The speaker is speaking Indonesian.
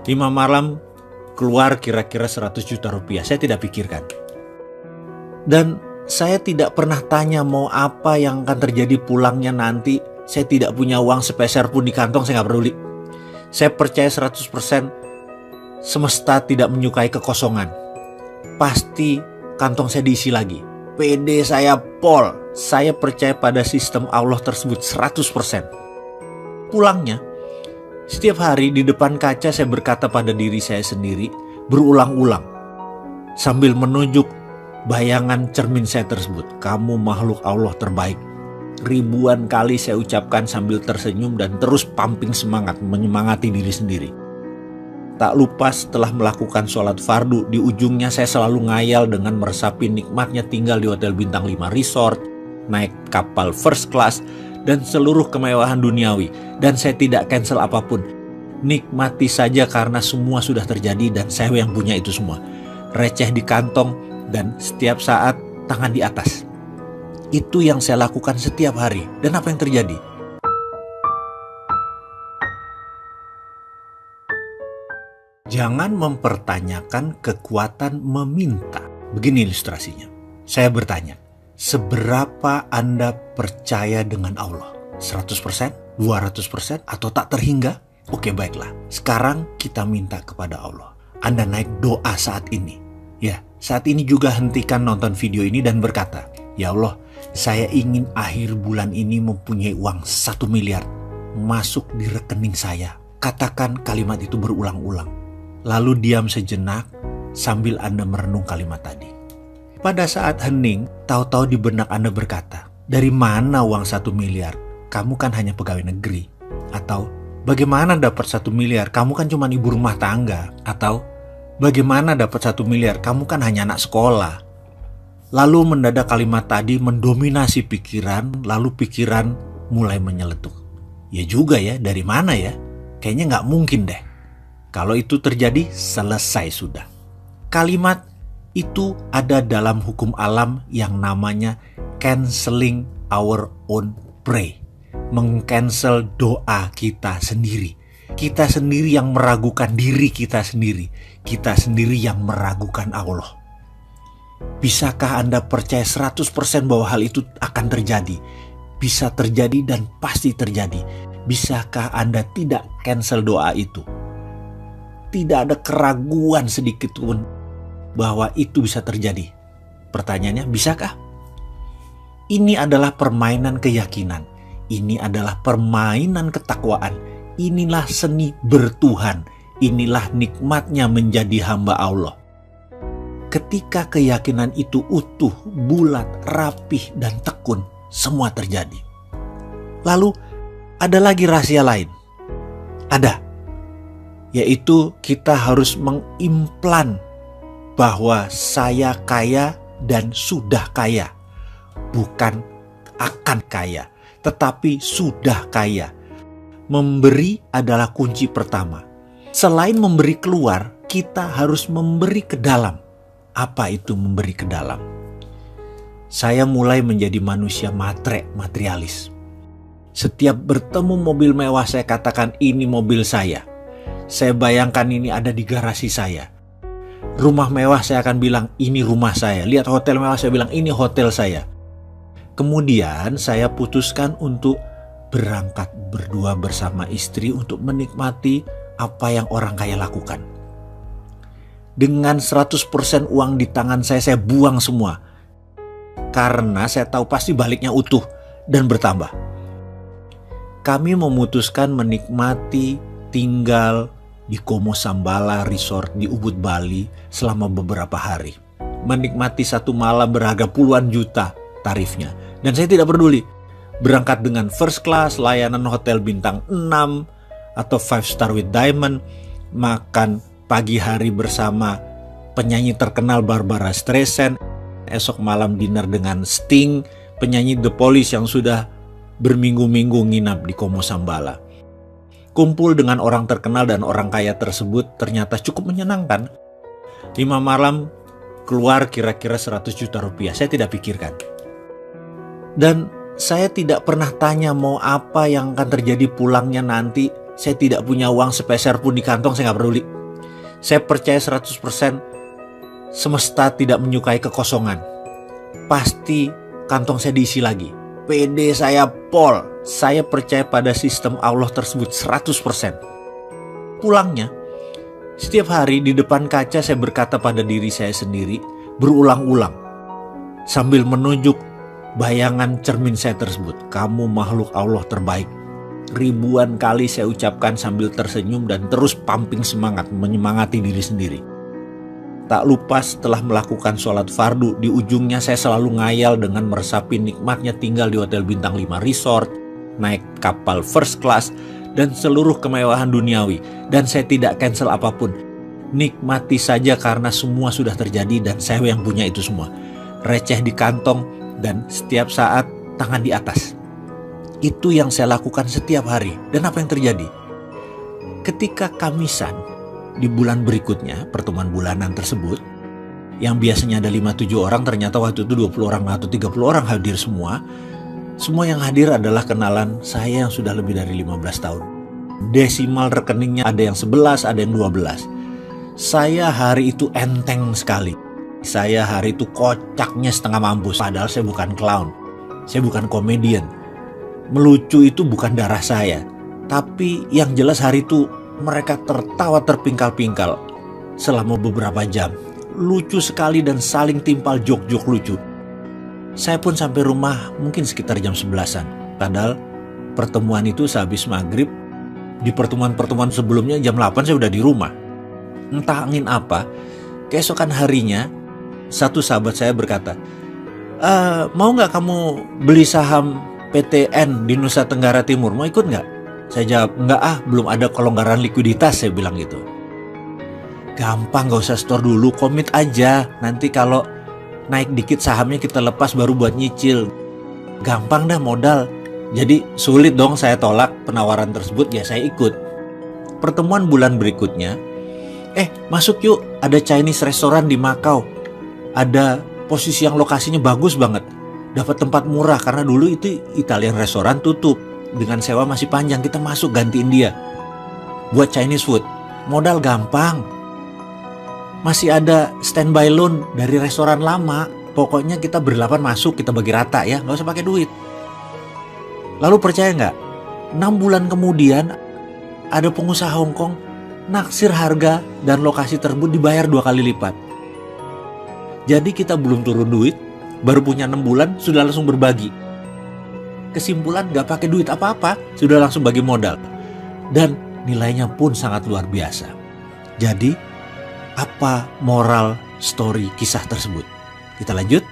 5 malam keluar kira-kira 100 juta rupiah. Saya tidak pikirkan. Dan saya tidak pernah tanya mau apa yang akan terjadi pulangnya nanti. Saya tidak punya uang sepeser pun di kantong, saya nggak peduli. Saya percaya 100% semesta tidak menyukai kekosongan. Pasti kantong saya diisi lagi. PD saya pol. Saya percaya pada sistem Allah tersebut 100%. Pulangnya, setiap hari di depan kaca saya berkata pada diri saya sendiri berulang-ulang sambil menunjuk bayangan cermin saya tersebut. Kamu makhluk Allah terbaik. Ribuan kali saya ucapkan sambil tersenyum dan terus pumping semangat, menyemangati diri sendiri. Tak lupa setelah melakukan sholat fardu, di ujungnya saya selalu ngayal dengan meresapi nikmatnya tinggal di hotel bintang 5 resort, naik kapal first class, dan seluruh kemewahan duniawi. Dan saya tidak cancel apapun. Nikmati saja karena semua sudah terjadi dan saya yang punya itu semua. Receh di kantong dan setiap saat tangan di atas. Itu yang saya lakukan setiap hari. Dan apa yang terjadi? Jangan mempertanyakan kekuatan meminta. Begini ilustrasinya. Saya bertanya, seberapa Anda percaya dengan Allah? 100%? 200%? Atau tak terhingga? Oke, baiklah. Sekarang kita minta kepada Allah. Anda naik doa saat ini. Ya, saat ini juga hentikan nonton video ini dan berkata, ya Allah, saya ingin akhir bulan ini mempunyai uang 1 miliar masuk di rekening saya. Katakan kalimat itu berulang-ulang. Lalu diam sejenak sambil Anda merenung kalimat tadi. Pada saat hening, tahu-tahu di benak Anda berkata, dari mana uang 1 miliar? Kamu kan hanya pegawai negeri. Atau, bagaimana dapat 1 miliar? Kamu kan cuma ibu rumah tangga. Atau, bagaimana dapat 1 miliar? Kamu kan hanya anak sekolah. Lalu mendadak kalimat tadi mendominasi pikiran, lalu pikiran mulai menyeletuk. Ya juga ya, dari mana ya? Kayaknya nggak mungkin deh. Kalau itu terjadi, selesai sudah. Kalimat itu ada dalam hukum alam yang namanya canceling our own pray. Meng-cancel doa kita sendiri. Kita sendiri yang meragukan diri kita sendiri. Kita sendiri yang meragukan Allah. Bisakah Anda percaya 100% bahwa hal itu akan terjadi? Bisa terjadi dan pasti terjadi. Bisakah Anda tidak cancel doa itu? Tidak ada keraguan sedikit pun bahwa itu bisa terjadi. Pertanyaannya, bisakah? Ini adalah permainan keyakinan. Ini adalah permainan ketakwaan. Inilah seni bertuhan. Inilah nikmatnya menjadi hamba Allah. Ketika keyakinan itu utuh, bulat, rapih, dan tekun, semua terjadi. Lalu, ada lagi rahasia lain. Ada. Yaitu kita harus mengimplan bahwa saya kaya dan sudah kaya. Bukan akan kaya, tetapi sudah kaya. Memberi adalah kunci pertama. Selain memberi keluar, kita harus memberi ke dalam. Apa itu memberi ke dalam? Saya mulai menjadi manusia materialis. Setiap bertemu mobil mewah saya katakan ini mobil saya. Saya bayangkan ini ada di garasi saya. Rumah mewah saya akan bilang ini rumah saya. Lihat hotel mewah saya bilang ini hotel saya. Kemudian saya putuskan untuk berangkat berdua bersama istri untuk menikmati apa yang orang kaya lakukan. Dengan 100% uang di tangan saya buang semua. Karena saya tahu pasti baliknya utuh dan bertambah. Kami memutuskan menikmati tinggal di Como Sambala Resort di Ubud, Bali selama beberapa hari. Menikmati satu malam berharga puluhan juta tarifnya. Dan saya tidak peduli. Berangkat dengan first class, layanan hotel bintang 6 atau 5 star with diamond, makan pagi hari bersama penyanyi terkenal Barbara Streisand, esok malam dinner dengan Sting, penyanyi The Police yang sudah berminggu-minggu nginap di Como Sambala. Kumpul dengan orang terkenal dan orang kaya tersebut ternyata cukup menyenangkan. 5 malam keluar kira-kira 100 juta rupiah. Saya tidak pikirkan. Dan saya tidak pernah tanya mau apa yang akan terjadi pulangnya nanti. Saya tidak punya uang sepeser pun di kantong, saya nggak peduli. Saya percaya 100% semesta tidak menyukai kekosongan. Pasti kantong saya diisi lagi. PD saya pol. Saya percaya pada sistem Allah tersebut 100%. Pulangnya, setiap hari di depan kaca saya berkata pada diri saya sendiri berulang-ulang sambil menunjuk bayangan cermin saya tersebut, kamu makhluk Allah terbaik. Ribuan kali saya ucapkan sambil tersenyum dan terus pumping semangat, menyemangati diri sendiri. Tak lupa setelah melakukan sholat fardu, di ujungnya saya selalu ngayal dengan meresapi nikmatnya tinggal di hotel bintang 5 resort, naik kapal first class, dan seluruh kemewahan duniawi. Dan saya tidak cancel apapun. Nikmati saja karena semua sudah terjadi dan saya yang punya itu semua. Receh di kantong dan setiap saat tangan di atas. Itu yang saya lakukan setiap hari. Dan apa yang terjadi? Ketika Kamisan di bulan berikutnya, pertemuan bulanan tersebut, yang biasanya ada 5-7 orang, ternyata waktu itu 20 orang atau 30 orang hadir semua. Semua yang hadir adalah kenalan saya yang sudah lebih dari 15 tahun. Desimal rekeningnya ada yang 11, ada yang 12. Saya hari itu enteng sekali. Saya hari itu kocaknya setengah mampus. Padahal saya bukan clown. Saya bukan komedian. Melucu itu bukan darah saya. Tapi yang jelas hari itu mereka tertawa terpingkal-pingkal selama beberapa jam. Lucu sekali dan saling timpal jok-jok lucu. Saya pun sampai rumah mungkin sekitar jam 11-an. Padahal pertemuan itu sehabis maghrib. Di pertemuan-pertemuan sebelumnya jam 8 saya udah di rumah. Entah angin apa, keesokan harinya satu sahabat saya berkata, mau gak kamu beli saham PTN di Nusa Tenggara Timur, mau ikut gak? Saya jawab, enggak belum ada kelonggaran likuiditas, saya bilang gitu. Gampang, gak usah store dulu, komit aja. Nanti kalau naik dikit sahamnya kita lepas baru buat nyicil. Gampang dah modal. Jadi sulit dong saya tolak penawaran tersebut, ya saya ikut. Pertemuan bulan berikutnya, masuk yuk, ada Chinese restoran di Macau. Ada posisi yang lokasinya bagus banget. Dapat tempat murah karena dulu itu Italian restoran tutup. Dengan sewa masih panjang, kita masuk gantiin dia. Buat Chinese food, modal gampang. Masih ada standby loan dari restoran lama. Pokoknya kita berlapan masuk, kita bagi rata ya, gak usah pakai duit. Lalu percaya gak? 6 bulan kemudian ada pengusaha Hong Kong naksir harga dan lokasi tersebut dibayar 2 kali lipat. Jadi kita belum turun duit, baru punya 6 bulan sudah langsung berbagi. Kesimpulan gak pakai duit apa-apa, sudah langsung bagi modal. Dan nilainya pun sangat luar biasa. Jadi apa moral story kisah tersebut? Kita lanjut.